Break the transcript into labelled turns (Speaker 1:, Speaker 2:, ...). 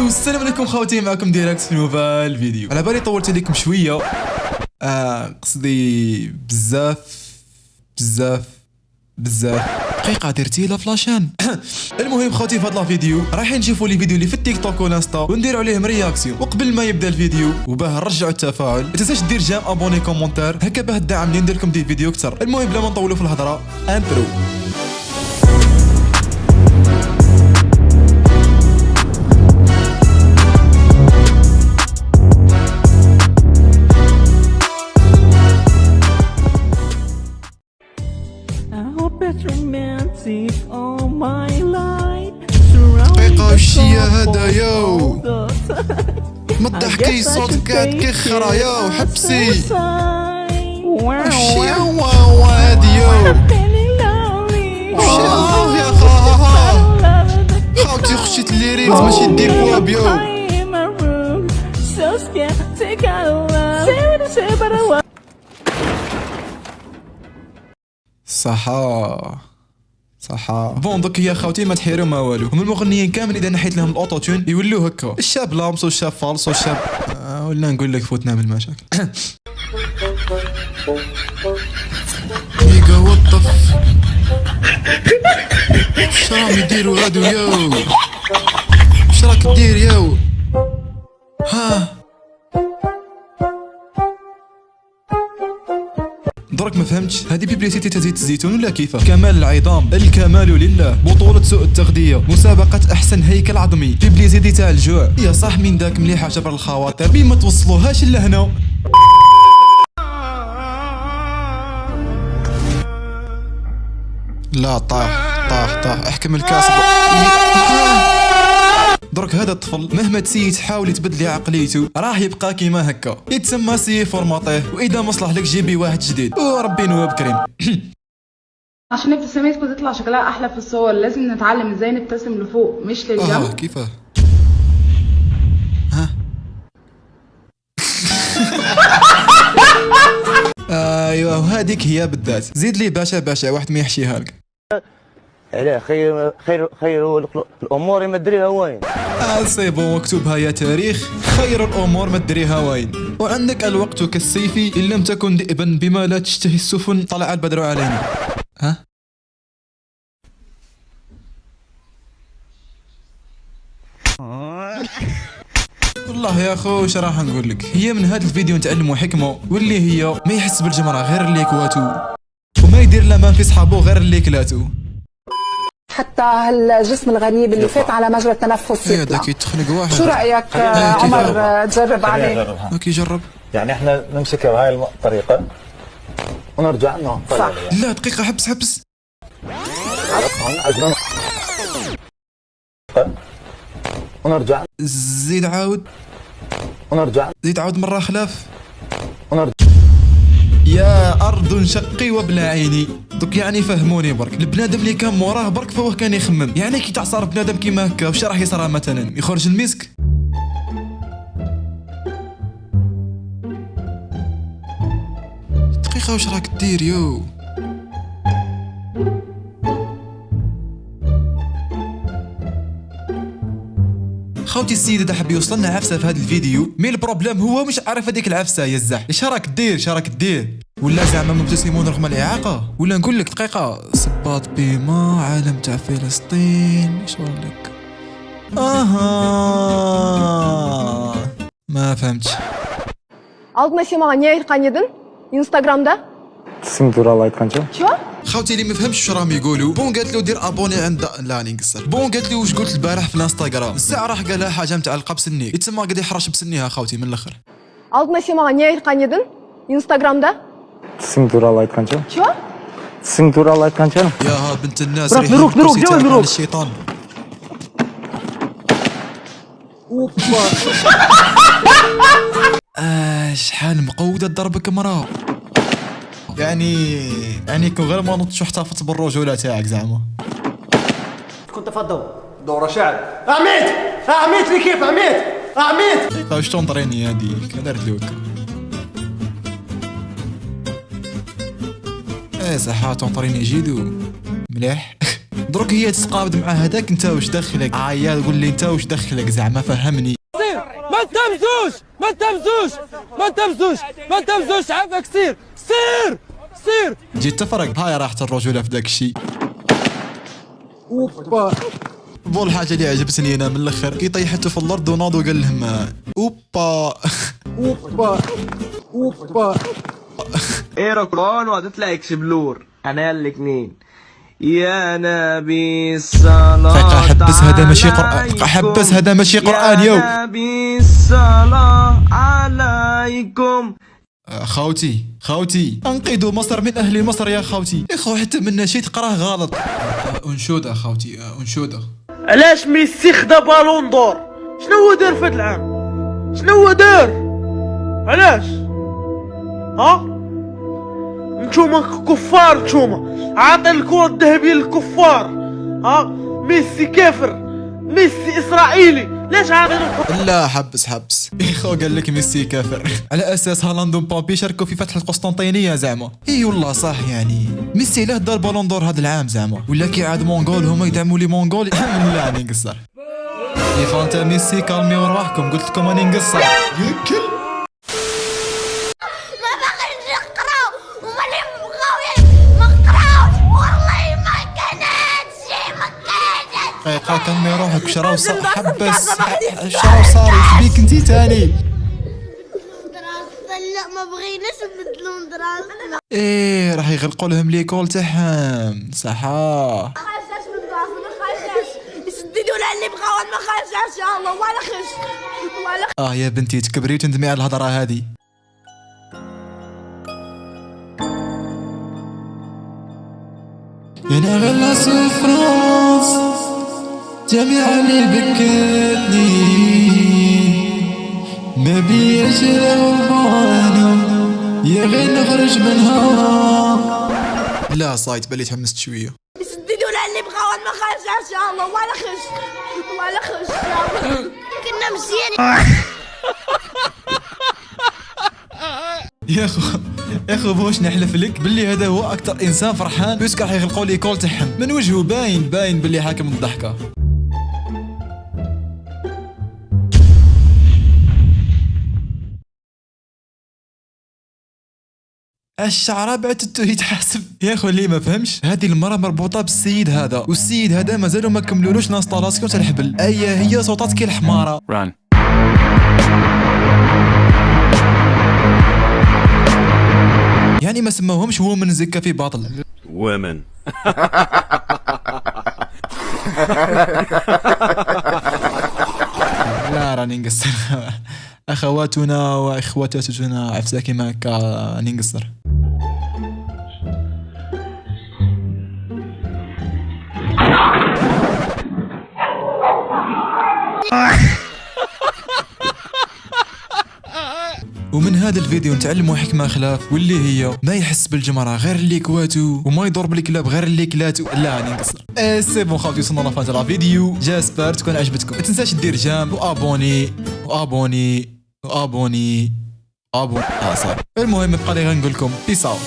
Speaker 1: يو السلام عليكم خوتي، معكم ديراكت في نوفال فيديو. على بالي طولت عليكم شويه، قصدي بزاف دقيقه درتي لا فلاشان. المهم خوتي، في هذا الفيديو رايحين نشوفوا لي فيديو اللي في التيك توك والانستا ونديروا عليهم رياكسيون. وقبل ما يبدا الفيديو وباه نرجعوا التفاعل، ما تنساش دير جيم، ابوني، كومونتير، هكا باه تدعمني ندير لكم دي فيديو اكثر. المهم بلا ما نطولوا في الهضره، انترو. دقيقة وشية هذا يو، ما تضحكي صوتك قاعد كخرة يو، حبسي وشية واو هادي يو، وشية يا خاوتي خشيت لي ريت ماشي ديب واب يو. صحا بون دوك يا خوتي ما تحيروا ما والو. هم المغنيين كامل اذا نحيت لهم الاوتو تون يولوا هكا، الشاب لامس والشاب فالص والشاب ولا نقول لك فوتنا بالمشاكل. ميغا وطف واش راهم يديروا هادو ياو، واش راك دير ياو؟ ها درك ما فهمتش، هذه بيبليسيتي تاع زيت الزيتون ولا كيفاه؟ كمال العظام، الكمال لله، بطولة سوء التغذية، مسابقة أحسن هيكل عظمي، بيبليسيتي تاع الجوع. يا صح من داك مليحة جبر الخواطر، مين ما توصلوهاش إلا هنا. لا طاح احكم الكاس. درك هذا الطفل مهما تسيي تحاولي تبدلي عقليته راح يبقى كيما هكا، يتسمى سي فورماطيه، واذا ما صلح لك جيبي واحد جديد وربي نواب كريم.
Speaker 2: عشان ابتسامتكم تطلع شكلها احلى في الصور لازم نتعلم ازاي نبتسم لفوق مش للجنب.
Speaker 1: كيفاه؟ ايوه وهذيك هي بالذات. زيد لي باشا واحد ما يحشيها لك.
Speaker 3: علاه خير الامور ما تدريها وين.
Speaker 1: سي بون، مكتوبها يا تاريخ، خير الامور ما تدريها وين. وعندك الوقت كالسيف ان لم تكن ذئبا بما لا تشتهي السفن طلع البدر علينا. والله يا خو اش راح نقول لك، هي من هذا الفيديو نتعلموا حكمه، واللي هي ما يحس بالجمره غير اللي كواتو، وما يدير لا في صحابو غير اللي كلاتو.
Speaker 4: حتى هالجسم الغريب اللي فات على مجرى التنفس يطلع.
Speaker 1: داك يتخنق واحد.
Speaker 4: شو رايك عمر تجرب عليه؟
Speaker 1: اوكي جرب.
Speaker 3: يعني احنا نمسك بهاي الطريقه ونرجع نطلع.
Speaker 4: صح.
Speaker 1: لا دقيقه، حبس
Speaker 3: ونرجع
Speaker 1: زيد عاود
Speaker 3: ونرجع
Speaker 1: زيد عاود مره خلاف
Speaker 3: ونرجع.
Speaker 1: يا أرض انشقي وابلع عيني. دوك يعني فهموني برك، البنادم اللي كان موراه برك فوه كان يخمم، يعني كي تعصر بنادم كيما هكا واش راح يصرى مثلا؟ يخرج المسك؟ دقيقة واش راك دير يو؟ خوتي السيد اذا حب يوصلنا عفسه في هذا الفيديو، مي البروبليم هو مش عارف هذيك العفسه يا الزح. اش راك دير ولا زعما مبتسمون رغم الاعاقه؟ ولا نقول لك دقيقه، صباط بيما عالم تاع فلسطين اش لك؟ ما فهمتش.
Speaker 5: Алтын симаға не айтқан едің инстаграмда?
Speaker 3: سين туралы айтканча.
Speaker 5: Чё?
Speaker 1: خوتي اللي ما فهمش واش راهم يقولوا، بون قالت له دير ابوني عند لا راني نقصر. بون قالت له واش قلت البارح في الانستغرام، الساعه راح قالها حاجه متعلقه بسني، يتسمى قاعد يحرش بسنيها خوتي من الاخر.
Speaker 5: Алтын симаға не айтқан едің инстаграмда?
Speaker 3: سين туралы айтканча.
Speaker 5: Чё?
Speaker 3: سين туралы айтканча.
Speaker 1: يا بنت الناس
Speaker 3: نروح جوا
Speaker 1: الشيطان. شحال مقودة ضربك مرا، يعني كون غير ما نطش احتفظت بالرجولة تاعك زعما.
Speaker 6: كنت تفضل دورة شعر. عميت لي كيف عميت
Speaker 1: واش تنطريني هذيك دارت لي هكا. صح تنطريني جيدو مليح. دروك هي تتقابض مع هذاك، انت واش دخلك؟ عيا قول لي انت واش دخلك زعما فهمني.
Speaker 7: ما تمزوش ما تمزوش ما تمزوش ما تمزوش عافاك سير سير سير.
Speaker 1: جيت تفرق هاي راحت الرجوله في داك الشيء.
Speaker 6: اوبا
Speaker 1: بول الحاجه اللي عجبتني انا من الاخر كي طيحته في الارض وناض وقال لهم اوبا
Speaker 6: اوبا اوبا.
Speaker 7: ايروكرون وهتطلع يكشبلور انا الاثنين يا نبي الصلاة
Speaker 1: حبس هذا ماشي قرآن، حبس هذا ماشي قرآن يو.
Speaker 7: يا نبي الصلاة عليكم.
Speaker 1: خوتي انقذوا مصر من اهل مصر يا خوتي. يا خو حتى من شي تقراه غلط. انشوده خوتي انشوده.
Speaker 8: علاش ميسي خدا بالون دور؟ شنو هو دار في هاد العام؟ شنو هو دار؟ علاش؟ ها؟ نتوما كفار، نتوما عاطي الكرة الذهبية للكفار. ها؟ ميسي كافر، ميسي اسرائيلي، ليش عاطي
Speaker 1: لا حبس يا خو قال لك ميسي كافر على اساس هالاند ومبابي شاركوا في فتح القسطنطينية زعما. اي والله صح يعني ميسي له دار بالون دور هذا العام زعما، ولا كي عاد مونغول هما يدعموا لي مونغول. لا راني نقصر يا فانتا ميسي كالمي ورواحكم، قلت لكم راني نقصر ياكل.
Speaker 9: ما باغيش نقراو وماني مقاوي ما قراوش والله ما كانت.
Speaker 1: كالمي روحك شراو حبس شراو صار ايش بيك انتي تاني؟
Speaker 9: لا ما بغيناش نبدلو دراسة.
Speaker 1: ايه راح يغلقوا لهم ليكول تاعهم صحا.
Speaker 9: ما خرجناش من الدراسة ما خرجناش، يسددوا لها اللي بغاو ما خرجناش يا الله ولا خرج ولا.
Speaker 1: يا بنتي تكبري وتندمي على الهضره هذه. انا غلا سفراس جميع اللي بكتني ما بيش انا يا غير نخرج منها. لا صايت بلي تحمست شويه.
Speaker 9: يسددوا لها اللي بغاو ما خرجناش يا الله ولا خرج ولا خرج يا الله. كنا مزيانين.
Speaker 1: يا اخو واش نحلف لك باللي هذا هو اكثر انسان فرحان بيسك راح يغلقوا لي كول تاعهم من وجهه، باين باللي حاكم الضحكه. الشعراء بعتته يتحاسب. يا اخو اللي ما فهمش هذه المرة مربوطة بالسيد هذا، والسيد هذا مازالوا ما كملولوش نانستالاسيون تاع الحبل. هي صوتات كي الحمارة. يعني ما سموهمش هو من زكا في باطل.
Speaker 10: ومن
Speaker 1: لا راني نقصر. اخواتنا واخواتاتنا عفسا كيما هكا راني نقصر. ومن هذا الفيديو نتعلموا حكمة خلاف، واللي هي ما يحس بالجمرة غير اللي كواتو، وما يضرب الكلاب غير اللي كلاتو. لا راني نقصر. سي بون خاوتي وصلنا لفان تاع الفيديو، جاسبر تكون عجبتكم. ما تنساش دير جام وابوني صافي. المهم بقى لي غنقول لكم بيس اوت.